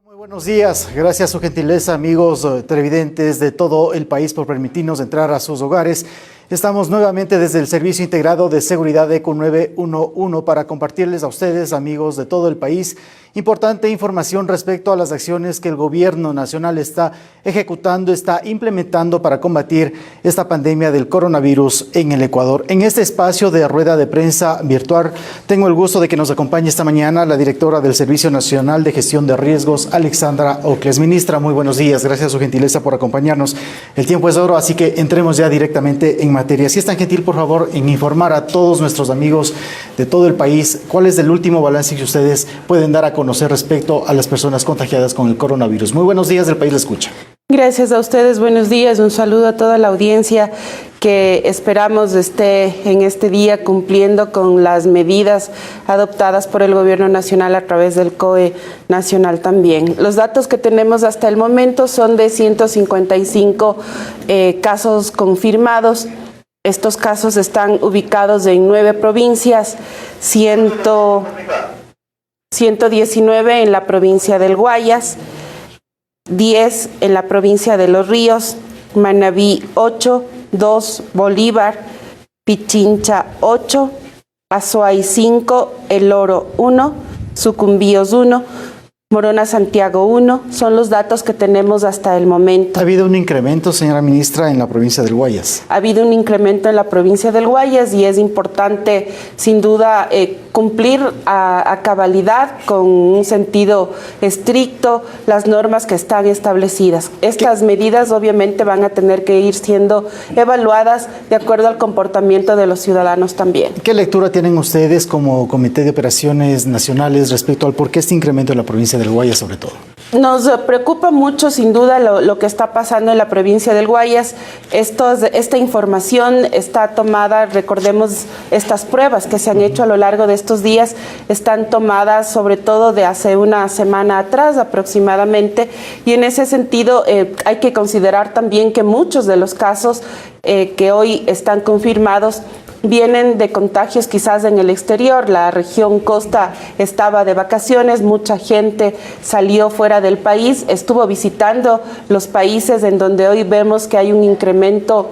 Muy buenos días, gracias a su gentileza, amigos televidentes de todo el país, por permitirnos entrar a sus hogares. Estamos nuevamente desde el Servicio Integrado de Seguridad ECO 911 para compartirles a ustedes, amigos de todo el país, importante información respecto a las acciones que el gobierno nacional está ejecutando, está implementando para combatir esta pandemia del coronavirus en el Ecuador. En este espacio de rueda de prensa virtual, tengo el gusto de que nos acompañe esta mañana la directora del Servicio Nacional de Gestión de Riesgos, Alexandra Ocles. Ministra, muy buenos días, gracias a su gentileza por acompañarnos. El tiempo es oro, así que entremos ya directamente en materia. Si es tan gentil, por favor, en informar a todos nuestros amigos de todo el país cuál es el último balance que ustedes pueden dar a conocer respecto a las personas contagiadas con el coronavirus. Muy buenos días, el país le escucha. Gracias a ustedes, buenos días, un saludo a toda la audiencia que esperamos esté en este día cumpliendo con las medidas adoptadas por el Gobierno Nacional a través del COE Nacional también. Los datos que tenemos hasta el momento son de 155 casos confirmados. Estos casos están ubicados en 9 provincias, 119 en la provincia del Guayas, 10 en la provincia de Los Ríos, Manabí 8, 2 Bolívar, Pichincha 8, Azuay 5, El Oro 1, Sucumbíos 1, Morona Santiago 1, son los datos que tenemos hasta el momento. ¿Ha habido un incremento, señora ministra, en la provincia del Guayas? Ha habido un incremento en la provincia del Guayas y es importante, sin duda, cumplir a cabalidad, con un sentido estricto, las normas que están establecidas. Estas medidas obviamente van a tener que ir siendo evaluadas de acuerdo al comportamiento de los ciudadanos también. ¿Qué lectura tienen ustedes como Comité de Operaciones Nacionales respecto al por qué este incremento en la provincia del Guayas sobre todo? Nos preocupa mucho, sin duda, lo que está pasando en la provincia del Guayas. Esta información está tomada, recordemos, estas pruebas que se han hecho a lo largo de estos días están tomadas sobre todo de hace una semana atrás aproximadamente, y en ese sentido hay que considerar también que muchos de los casos que hoy están confirmados vienen de contagios quizás en el exterior. La región costa estaba de vacaciones, mucha gente salió fuera del país, estuvo visitando los países en donde hoy vemos que hay un incremento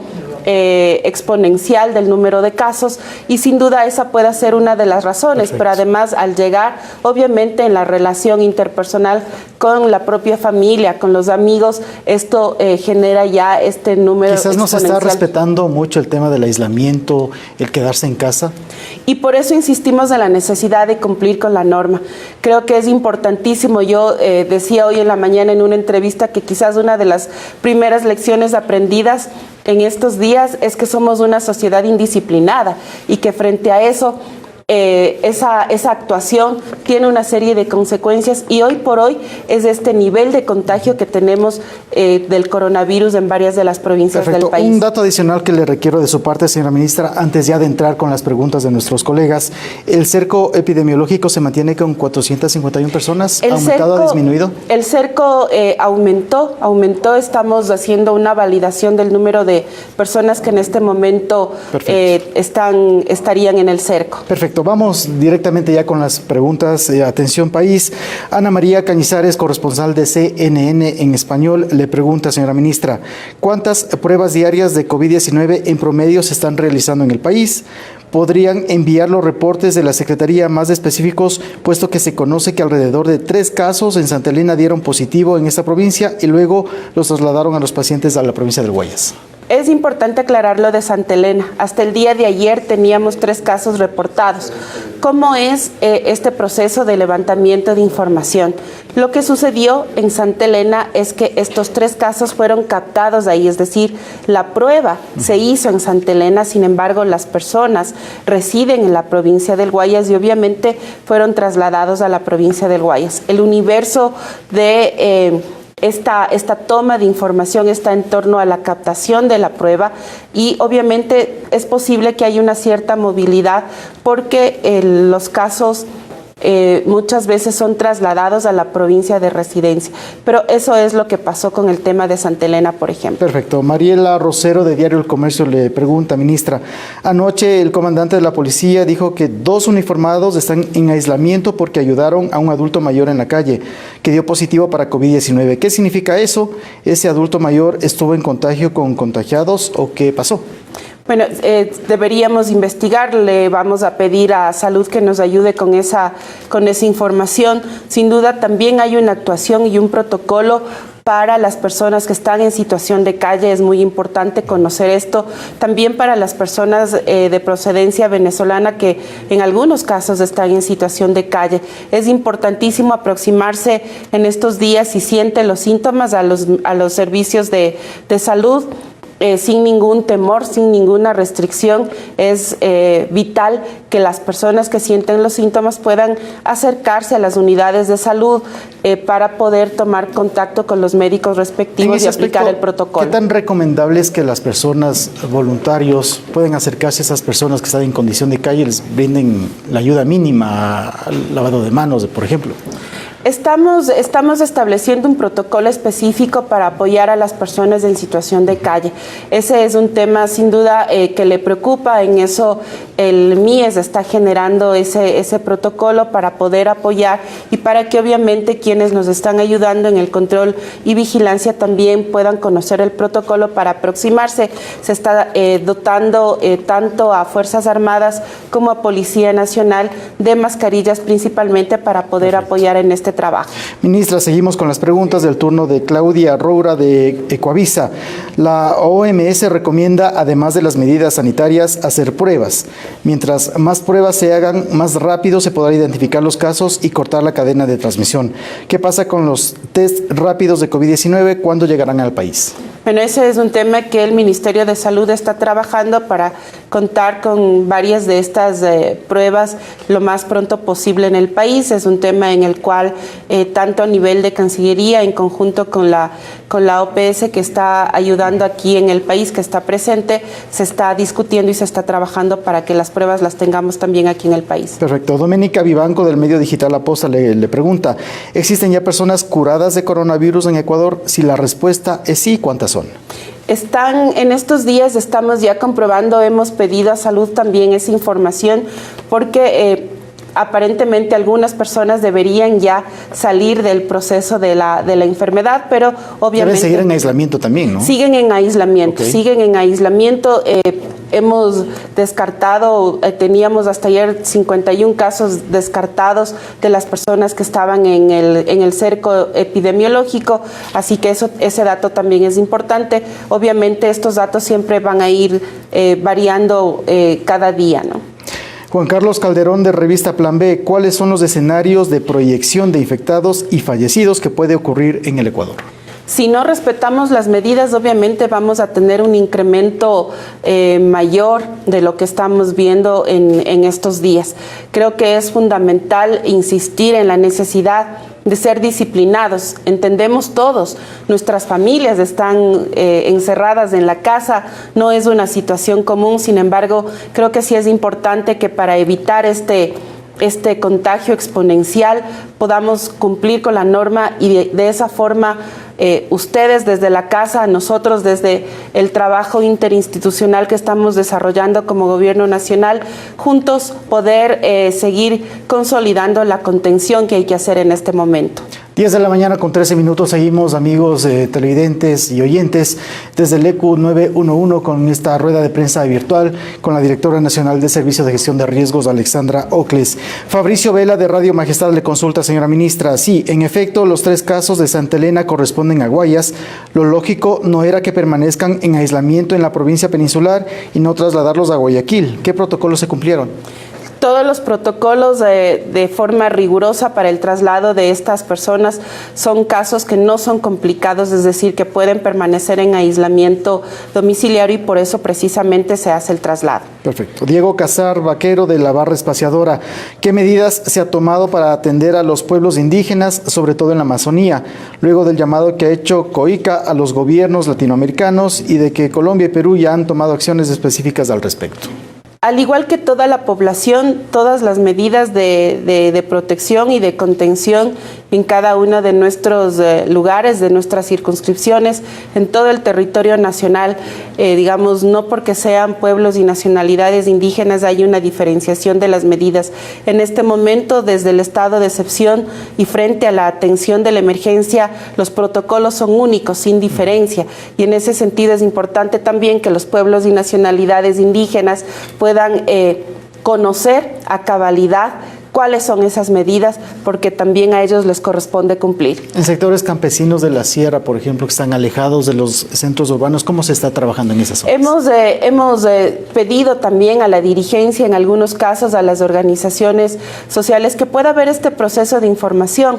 exponencial del número de casos, y sin duda esa puede ser una de las razones. Perfecto. Pero además, al llegar obviamente en la relación interpersonal con la propia familia, con los amigos, esto genera ya este número quizás no se está respetando mucho el tema del aislamiento, el quedarse en casa. Y por eso insistimos en la necesidad de cumplir con la norma. Creo que es importantísimo. Yo decía hoy en la mañana en una entrevista que quizás una de las primeras lecciones aprendidas en estos días es que somos una sociedad indisciplinada y que frente a eso esa actuación tiene una serie de consecuencias, y hoy por hoy es este nivel de contagio que tenemos del coronavirus en varias de las provincias. Perfecto. Del país. Un dato adicional que le requiero de su parte, señora ministra, antes ya de entrar con las preguntas de nuestros colegas. ¿El cerco epidemiológico se mantiene con 451 personas? ¿Ha aumentado, ha disminuido? El cerco aumentó. Estamos haciendo una validación del número de personas que en este momento estarían en el cerco. Perfecto. Vamos directamente ya con las preguntas. Atención país. Ana María Cañizares, corresponsal de CNN en español, le pregunta, señora ministra, ¿cuántas pruebas diarias de COVID-19 en promedio se están realizando en el país? ¿Podrían enviar los reportes de la Secretaría más específicos, puesto que se conoce que alrededor de 3 casos en Santa Elena dieron positivo en esta provincia y luego los trasladaron a los pacientes a la provincia del Guayas? Es importante aclarar lo de Santa Elena. Hasta el día de ayer teníamos 3 casos reportados. ¿Cómo es este proceso de levantamiento de información? Lo que sucedió en Santa Elena es que estos 3 casos fueron captados ahí, es decir, la prueba se hizo en Santa Elena, sin embargo las personas residen en la provincia del Guayas y obviamente fueron trasladados a la provincia del Guayas. El universo de esta toma de información está en torno a la captación de la prueba, y obviamente es posible que haya una cierta movilidad porque los casos muchas veces son trasladados a la provincia de residencia. Pero eso es lo que pasó con el tema de Santa Elena, por ejemplo. Perfecto. Mariela Rosero, de Diario El Comercio, le pregunta, ministra, anoche el comandante de la policía dijo que 2 uniformados están en aislamiento porque ayudaron a un adulto mayor en la calle que dio positivo para COVID-19. ¿Qué significa eso? ¿Ese adulto mayor estuvo en contagio con contagiados o qué pasó? Bueno, deberíamos investigar, le vamos a pedir a Salud que nos ayude con esa información. Sin duda también hay una actuación y un protocolo para las personas que están en situación de calle, es muy importante conocer esto. También para las personas de procedencia venezolana que en algunos casos están en situación de calle. Es importantísimo aproximarse en estos días si siente los síntomas a los servicios de salud. Sin ningún temor, sin ninguna restricción. Es vital que las personas que sienten los síntomas puedan acercarse a las unidades de salud para poder tomar contacto con los médicos respectivos y aplicar el protocolo. ¿Qué tan recomendable es que las personas, voluntarios, pueden acercarse a esas personas que están en condición de calle y les brinden la ayuda mínima al lavado de manos, por ejemplo? Estamos estableciendo un protocolo específico para apoyar a las personas en situación de calle. Ese es un tema sin duda que le preocupa. En eso el MIES está generando ese protocolo para poder apoyar y para que obviamente quienes nos están ayudando en el control y vigilancia también puedan conocer el protocolo para aproximarse. Se está dotando tanto a Fuerzas Armadas como a Policía Nacional de mascarillas principalmente para poder apoyar en este trabajo. Ministra, seguimos con las preguntas del turno de Claudia Roura de Ecoavisa. La OMS recomienda, además de las medidas sanitarias, hacer pruebas. Mientras más pruebas se hagan, más rápido se podrá identificar los casos y cortar la cadena de transmisión. ¿Qué pasa con los test rápidos de COVID-19? ¿Cuándo llegarán al país? Bueno, ese es un tema que el Ministerio de Salud está trabajando para contar con varias de estas pruebas lo más pronto posible en el país. Es un tema en el cual tanto a nivel de Cancillería en conjunto con la OPS que está ayudando aquí en el país, que está presente, se está discutiendo y se está trabajando para que las pruebas las tengamos también aquí en el país. Perfecto. Doménica Vivanco del medio digital La Posta le pregunta, ¿existen ya personas curadas de coronavirus en Ecuador? Si la respuesta es sí, ¿cuántas son? En estos días estamos ya comprobando, hemos pedido a Salud también esa información porque aparentemente algunas personas deberían ya salir del proceso de la enfermedad, pero obviamente... Deben seguir en aislamiento también, ¿no? Siguen en aislamiento, okay. Siguen en aislamiento. Hemos descartado, teníamos hasta ayer 51 casos descartados de las personas que estaban en el cerco epidemiológico, así que ese dato también es importante. Obviamente estos datos siempre van a ir variando cada día, ¿no? Juan Carlos Calderón de revista Plan B, ¿cuáles son los escenarios de proyección de infectados y fallecidos que puede ocurrir en el Ecuador? Si no respetamos las medidas, obviamente vamos a tener un incremento mayor de lo que estamos viendo en estos días. Creo que es fundamental insistir en la necesidad de ser disciplinados. Entendemos todos, nuestras familias están encerradas en la casa, no es una situación común, sin embargo, creo que sí es importante que para evitar este contagio exponencial podamos cumplir con la norma y de esa forma ustedes desde la casa, nosotros desde el trabajo interinstitucional que estamos desarrollando como Gobierno Nacional, juntos poder seguir consolidando la contención que hay que hacer en este momento. 10 de la mañana con 13 minutos, seguimos amigos televidentes y oyentes desde el ECU 911 con esta rueda de prensa virtual con la directora nacional del Servicio de Gestión de Riesgos, Alexandra Ocles. Fabricio Vela de Radio Majestad le consulta, señora ministra, sí, en efecto los 3 casos de Santa Elena corresponden a Guayas, lo lógico no era que permanezcan en aislamiento en la provincia peninsular y no trasladarlos a Guayaquil. ¿Qué protocolos se cumplieron? Todos los protocolos de forma rigurosa para el traslado de estas personas son casos que no son complicados, es decir, que pueden permanecer en aislamiento domiciliario y por eso precisamente se hace el traslado. Perfecto. Diego Casar Vaquero de la Barra Espaciadora, ¿qué medidas se ha tomado para atender a los pueblos indígenas, sobre todo en la Amazonía, luego del llamado que ha hecho COICA a los gobiernos latinoamericanos y de que Colombia y Perú ya han tomado acciones específicas al respecto? Al igual que toda la población, todas las medidas de protección y de contención en cada uno de nuestros lugares, de nuestras circunscripciones, en todo el territorio nacional, digamos, no porque sean pueblos y nacionalidades indígenas hay una diferenciación de las medidas. En este momento, desde el estado de excepción y frente a la atención de la emergencia, los protocolos son únicos, sin diferencia, y en ese sentido es importante también que los pueblos y nacionalidades indígenas puedan conocer a cabalidad cuáles son esas medidas, porque también a ellos les corresponde cumplir. En sectores campesinos de la sierra, por ejemplo, que están alejados de los centros urbanos, ¿cómo se está trabajando en esas zonas? Hemos pedido también a la dirigencia, en algunos casos a las organizaciones sociales, que pueda haber este proceso de información.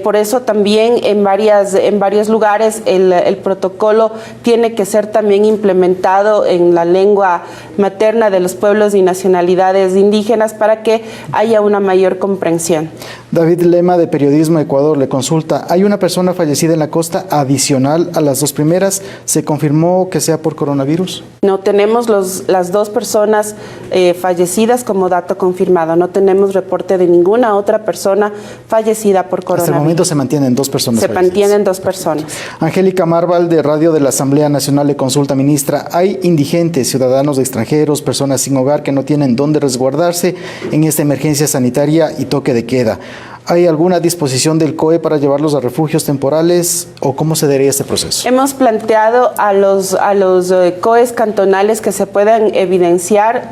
Por eso también en varios lugares el protocolo tiene que ser también implementado en la lengua materna de los pueblos y nacionalidades indígenas para que haya una mayor comprensión. David Lema, de Periodismo Ecuador, le consulta: hay una persona fallecida en la costa adicional a las dos primeras. ¿Se confirmó que sea por coronavirus? No tenemos las dos personas fallecidas como dato confirmado. No tenemos reporte de ninguna otra persona fallecida por coronavirus. Hasta el momento se mantienen dos personas fallecidas. Se mantienen dos personas. Angélica Marval, de Radio de la Asamblea Nacional, le consulta: ministra, hay indigentes, ciudadanos extranjeros, personas sin hogar que no tienen dónde resguardarse en esta emergencia sanitaria y toque de queda. ¿Hay alguna disposición del COE para llevarlos a refugios temporales o cómo se daría este proceso? Hemos planteado a los COEs cantonales que se puedan evidenciar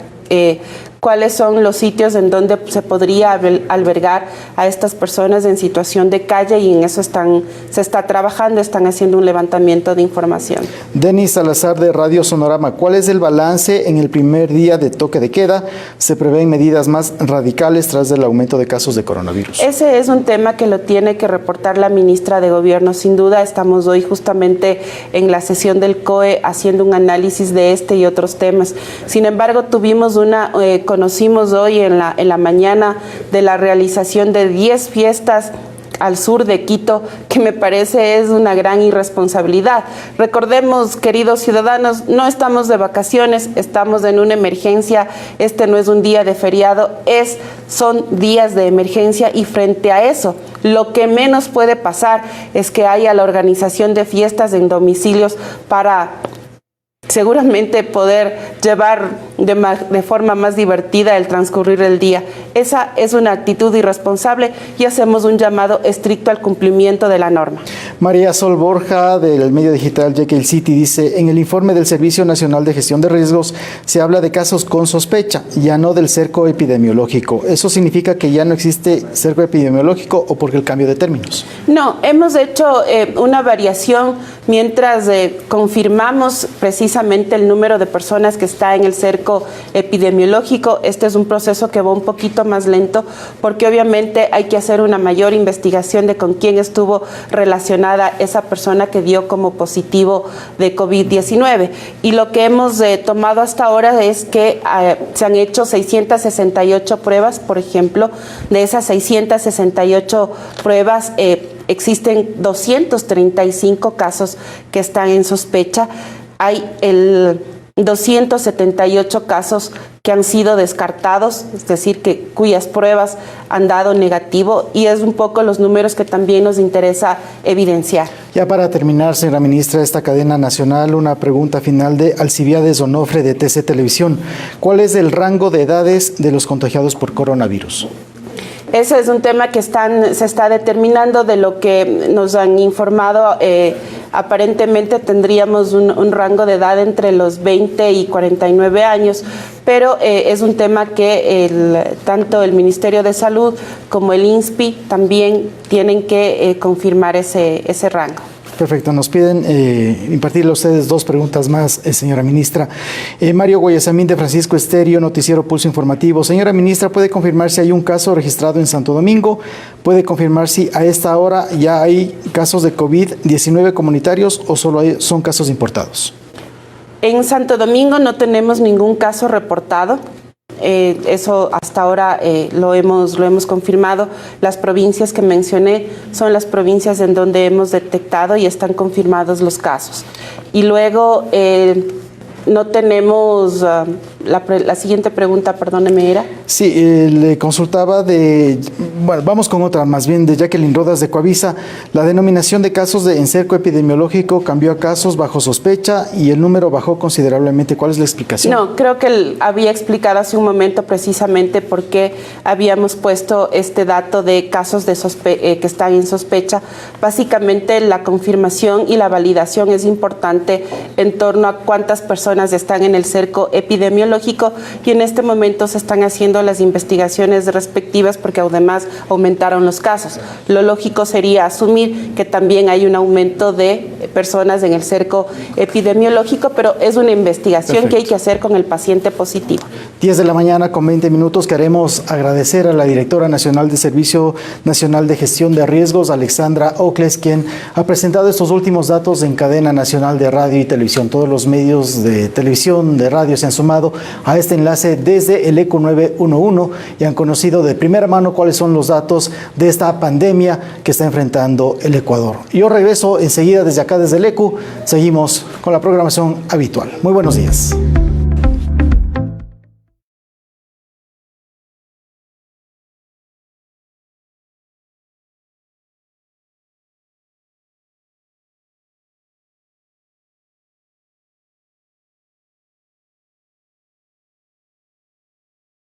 cuáles son los sitios en donde se podría albergar a estas personas en situación de calle, y en eso se está trabajando, están haciendo un levantamiento de información. Denis Salazar, de Radio Sonorama, ¿cuál es el balance en el primer día de toque de queda? ¿Se prevén medidas más radicales tras el aumento de casos de coronavirus? Ese es un tema que lo tiene que reportar la ministra de Gobierno, sin duda. Estamos hoy justamente en la sesión del COE haciendo un análisis de este y otros temas. Sin embargo, conocimos hoy en la mañana de la realización de 10 fiestas al sur de Quito, que me parece es una gran irresponsabilidad. Recordemos, queridos ciudadanos, no estamos de vacaciones, estamos en una emergencia. Este no es un día de feriado, son días de emergencia, y frente a eso, lo que menos puede pasar es que haya la organización de fiestas en domicilios para seguramente poder llevar de forma más divertida el transcurrir el día. Esa es una actitud irresponsable y hacemos un llamado estricto al cumplimiento de la norma. María Sol Borja, del medio digital Jekyll City, dice: en el informe del Servicio Nacional de Gestión de Riesgos se habla de casos con sospecha, ya no del cerco epidemiológico. ¿Eso significa que ya no existe cerco epidemiológico o porque el cambio de términos? No, hemos hecho una variación mientras confirmamos precisamente el número de personas que está en el cerco epidemiológico. Este es un proceso que va un poquito más lento porque obviamente hay que hacer una mayor investigación de con quién estuvo relacionada esa persona que dio como positivo de COVID-19. Y lo que hemos tomado hasta ahora es que se han hecho 668 pruebas, por ejemplo. De esas 668 pruebas, existen 235 casos que están en sospecha. Hay 278 casos que han sido descartados, es decir, cuyas pruebas han dado negativo, y es un poco los números que también nos interesa evidenciar. Ya para terminar, señora ministra, esta cadena nacional, una pregunta final de Alcibiades Onofre, de TC Televisión. ¿Cuál es el rango de edades de los contagiados por coronavirus? Ese es un tema que se está determinando. De lo que nos han informado, aparentemente tendríamos un rango de edad entre los 20 y 49 años, pero es un tema que tanto el Ministerio de Salud como el INSPI también tienen que confirmar ese rango. Perfecto, nos piden impartirle a ustedes dos preguntas más, señora ministra. Mario Guayasamín, de Francisco Estéreo, Noticiero Pulso Informativo. Señora ministra, ¿puede confirmar si hay un caso registrado en Santo Domingo? ¿Puede confirmar si a esta hora ya hay casos de COVID-19 comunitarios o solo son casos importados? En Santo Domingo no tenemos ningún caso reportado. Eso hasta ahora lo hemos confirmado. Las provincias que mencioné son las provincias en donde hemos detectado y están confirmados los casos. Y luego no tenemos la siguiente pregunta, perdóneme, era. Sí, le consultaba bueno, vamos con otra más bien, de Jacqueline Rodas de Coavisa. La denominación de casos en cerco epidemiológico cambió a casos bajo sospecha y el número bajó considerablemente. ¿Cuál es la explicación? No, creo que había explicado hace un momento precisamente por qué habíamos puesto este dato de casos que están en sospecha. Básicamente la confirmación y la validación es importante en torno a cuántas personas están en el cerco epidemiológico, y en este momento se están haciendo las investigaciones respectivas porque además aumentaron los casos. Lo lógico sería asumir que también hay un aumento de personas en el cerco epidemiológico, pero es una investigación Perfecto. que hay que hacer con el paciente positivo. 10 de la mañana con 20 minutos. Queremos agradecer a la directora nacional de Servicio Nacional de Gestión de Riesgos, Alexandra Ocles, quien ha presentado estos últimos datos en cadena nacional de radio y televisión. Todos los medios de televisión, de radio se han sumado a este enlace desde el ECU 911 y han conocido de primera mano cuáles son los datos de esta pandemia que está enfrentando el Ecuador. Yo regreso enseguida desde acá, desde el ECU. Seguimos con la programación habitual. Muy buenos días.